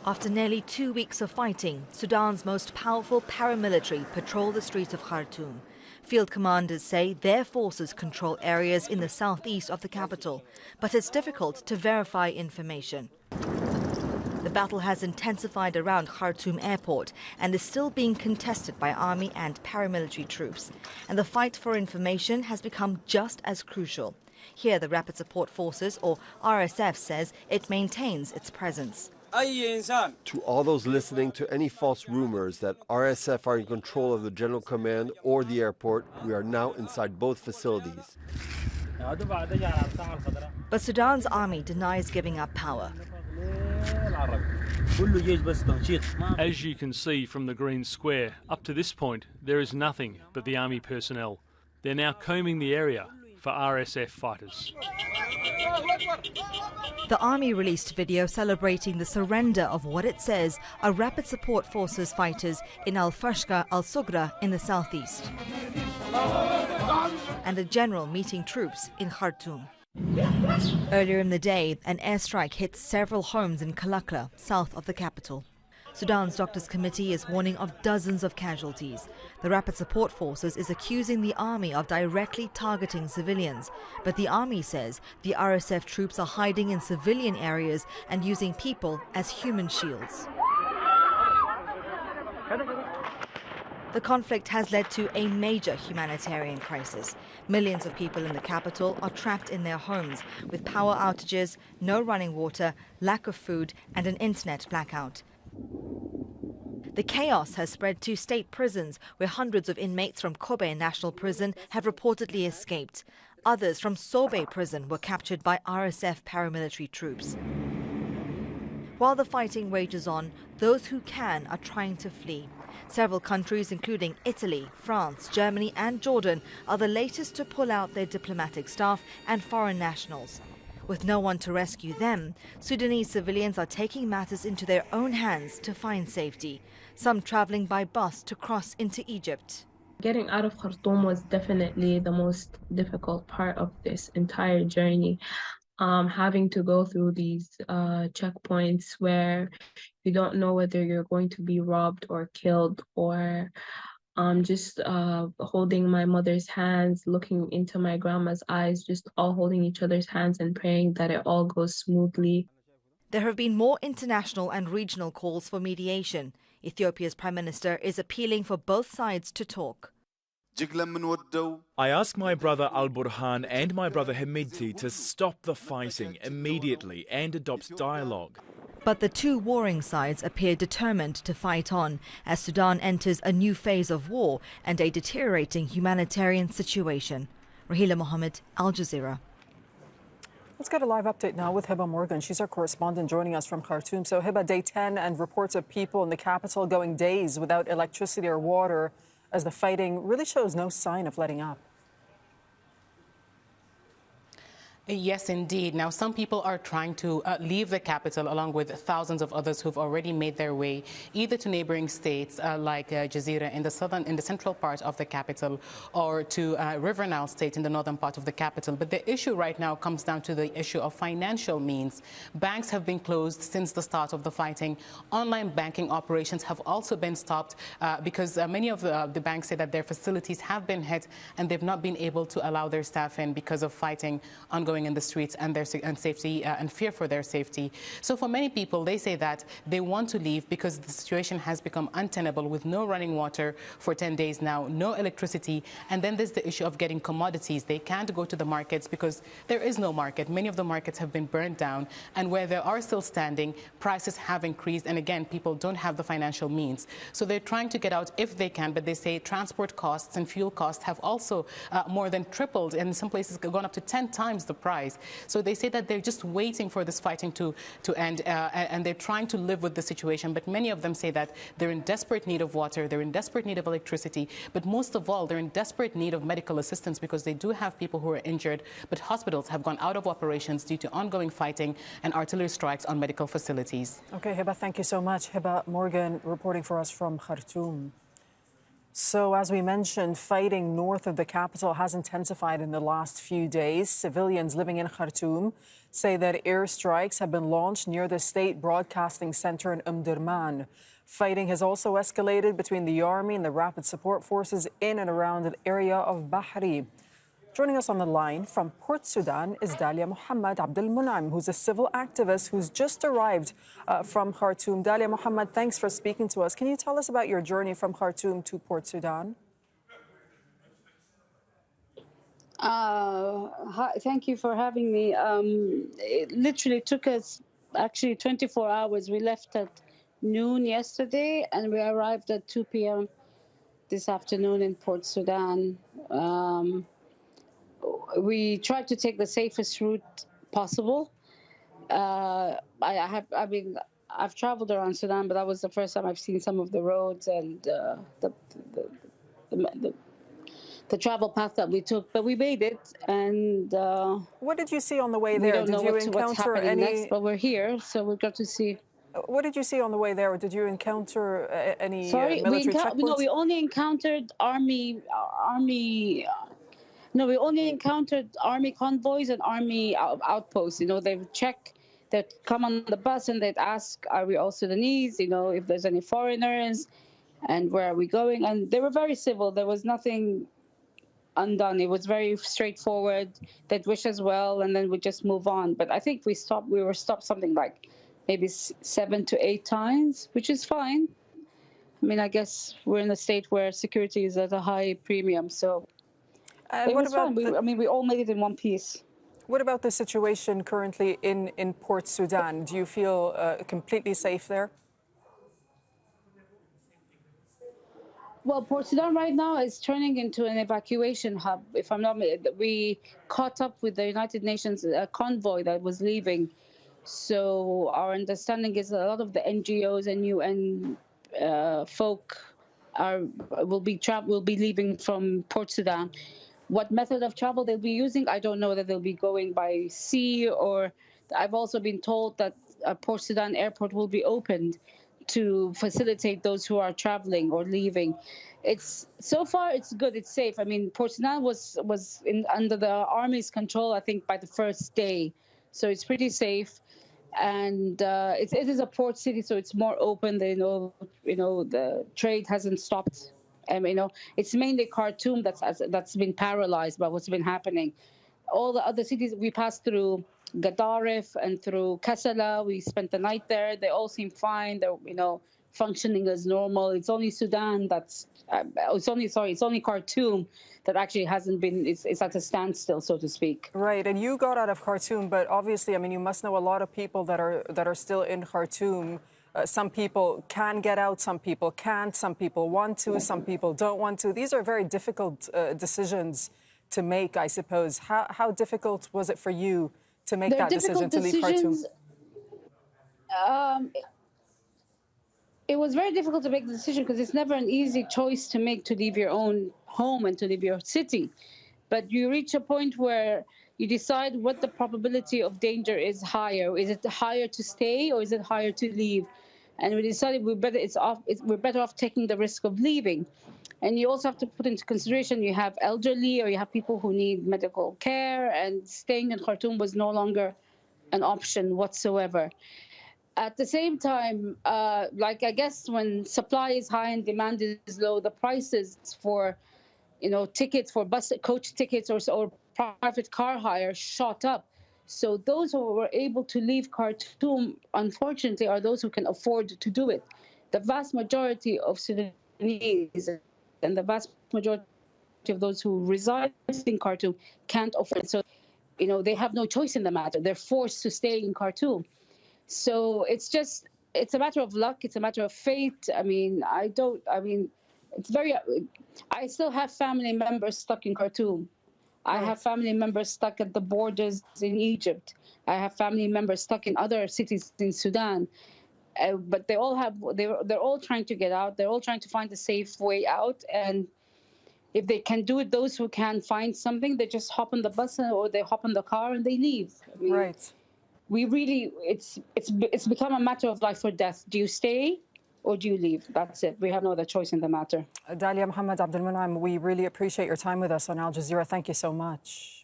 After nearly 2 weeks of fighting, Sudan's most powerful paramilitary patrol the streets of Khartoum. Field commanders say their forces control areas in the southeast of the capital, but it's difficult to verify information. The battle has intensified around Khartoum airport and is still being contested by army and paramilitary troops. And the fight for information has become just as crucial. Here, the Rapid Support Forces, or RSF, says it maintains its presence. To all those listening to any false rumors that RSF are in control of the General Command or the airport, we are now inside both facilities. But Sudan's army denies giving up power. As you can see from the green square, up to this point, there is nothing but the army personnel. They're now combing the area for RSF fighters. The army released video celebrating the surrender of what it says are Rapid Support Forces fighters in al-Fashqa al-Sugra in the southeast, and a general meeting troops in Khartoum. Earlier in the day, an airstrike hit several homes in Kalakla, south of the capital. Sudan's Doctors Committee is warning of dozens of casualties. The Rapid Support Forces is accusing the army of directly targeting civilians, but the army says the RSF troops are hiding in civilian areas and using people as human shields. The conflict has led to a major humanitarian crisis. Millions of people in the capital are trapped in their homes with power outages, no running water, lack of food and an internet blackout. The chaos has spread to state prisons where hundreds of inmates from Kobe National Prison have reportedly escaped. Others from Sobe Prison were captured by RSF paramilitary troops. While the fighting rages on, those who can are trying to flee. Several countries, including Italy, France, Germany and Jordan, are the latest to pull out their diplomatic staff and foreign nationals. With no one to rescue them, Sudanese civilians are taking matters into their own hands to find safety, some traveling by bus to cross into Egypt. Getting out of Khartoum was definitely the most difficult part of this entire journey. Having to go through these checkpoints where you don't know whether you're going to be robbed or killed, or just holding my mother's hands, looking into my grandma's eyes, just all holding each other's hands and praying that it all goes smoothly. There have been more international and regional calls for mediation. Ethiopia's Prime Minister is appealing for both sides to talk. I ask my brother al-Burhan and my brother Hamidti to stop the fighting immediately and adopt dialogue. But the two warring sides appear determined to fight on as Sudan enters a new phase of war and a deteriorating humanitarian situation. Raheela Mohamed, Al Jazeera. Let's get a live update now with Hiba Morgan. She's our correspondent joining us from Khartoum. So Hiba, day 10 and reports of people in the capital going days without electricity or water as the fighting really shows no sign of letting up. Yes, indeed. Now, some people are trying to leave the capital along with thousands of others who've already made their way either to neighboring states like Jazeera in the central part of the capital, or to River Nile state in the northern part of the capital. But the issue right now comes down to the issue of financial means. Banks have been closed since the start of the fighting. Online banking operations have also been stopped because many of the banks say that their facilities have been hit and they've not been able to allow their staff in because of fighting ongoing in the streets and their safety and fear for their safety. So for many people, they say that they want to leave because the situation has become untenable with no running water for 10 days now, no electricity, and then there's the issue of getting commodities. They can't go to the markets because there is no market. Many of the markets have been burned down, and where they are still standing, prices have increased, and again, people don't have the financial means. So they're trying to get out if they can, but they say transport costs and fuel costs have also more than tripled, and in some places gone up to 10 times the price. So they say that they're just waiting for this fighting to end, and they're trying to live with the situation. But many of them say that they're in desperate need of water, they're in desperate need of electricity, but most of all, they're in desperate need of medical assistance because they do have people who are injured, but hospitals have gone out of operations due to ongoing fighting and artillery strikes on medical facilities. Okay, Hiba, thank you so much. Hiba Morgan reporting for us from Khartoum. So, as we mentioned, fighting north of the capital has intensified in the last few days. Civilians living in Khartoum say that airstrikes have been launched near the state broadcasting center in al-Burhan. Fighting has also escalated between the army and the rapid support forces in and around the area of Bahri. Joining us on the line from Port Sudan is Dalia Mohamed who's a civil activist who's just arrived from Khartoum. Dalia Mohamed, thanks for speaking to us. Can you tell us about your journey from Khartoum to Port Sudan? Thank you for having me. It literally took us actually 24 hours. We left at noon yesterday and we arrived at 2 p.m. this afternoon in Port Sudan. We tried to take the safest route possible. I've traveled around Sudan, but that was the first time I've seen some of the roads and the travel path that we took. But we made it, and what did you see on the way there? We don't did know you what's encounter happening any? next, but we're here, so we've got to see. What did you see on the way there? Did you encounter any military checkpoints? No, we only encountered No, we only encountered army convoys and army outposts. You know, they would check, they'd come on the bus and they'd ask, are we all Sudanese? You know, if there's any foreigners and where are we going? And they were very civil. There was nothing undone. It was very straightforward. They'd wish us well and then we'd just move on. But I think we were stopped something like maybe 7 to 8 times, which is fine. I mean, I guess we're in a state where security is at a high premium, so it was fun. We all made it in one piece. What about the situation currently in Port Sudan? Do you feel completely safe there? Well, Port Sudan right now is turning into an evacuation hub. If I'm not, we caught up with the United Nations convoy that was leaving. So our understanding is a lot of the NGOs and UN folk will be leaving from Port Sudan. What method of travel they'll be using, I don't know, whether they'll be going by sea or I've also been told that Port Sudan airport will be opened to facilitate those who are traveling or leaving. So far it's good, it's safe. I mean, Port Sudan was under the army's control, I think, by the first day. So it's pretty safe. And it is a port city, so it's more open. The trade hasn't stopped. It's mainly Khartoum that's been paralyzed by what's been happening. All the other cities we passed through, Gadaref and through Kassala, we spent the night there. They all seem fine. They're functioning as normal. It's only Sudan it's only Khartoum that actually hasn't been. It's at a standstill, so to speak. Right, and you got out of Khartoum, but obviously, I mean, you must know a lot of people that are still in Khartoum. Some people can get out, some people can't, some people want to, some people don't want to. These are very difficult decisions to make, I suppose. How difficult was it for you to make that decision to leave Khartoum? It was very difficult to make the decision because it's never an easy choice to make, to leave your own home and to leave your city. But you reach a point where you decide what the probability of danger is higher. Is it higher to stay or is it higher to leave? And we decided we're better off taking the risk of leaving. And you also have to put into consideration you have elderly or you have people who need medical care, and staying in Khartoum was no longer an option whatsoever. At the same time, I guess when supply is high and demand is low, the prices for, tickets for coach tickets or private car hire shot up. So those who were able to leave Khartoum, unfortunately, are those who can afford to do it. The vast majority of Sudanese and the vast majority of those who reside in Khartoum can't afford it. So, they have no choice in the matter. They're forced to stay in Khartoum. So it's a matter of luck. It's a matter of fate. I still have family members stuck in Khartoum. I have family members stuck at the borders in Egypt. I have family members stuck in other cities in Sudan. But they're all trying to get out. They're all trying to find a safe way out. And if they can do it, those who can find something, they just hop on the bus or they hop on the car and they leave. Right. It's become a matter of life or death. Do you stay or do you leave? That's it. We have no other choice in the matter. Dalia Mohamed, we really appreciate your time with us on Al Jazeera. Thank you so much.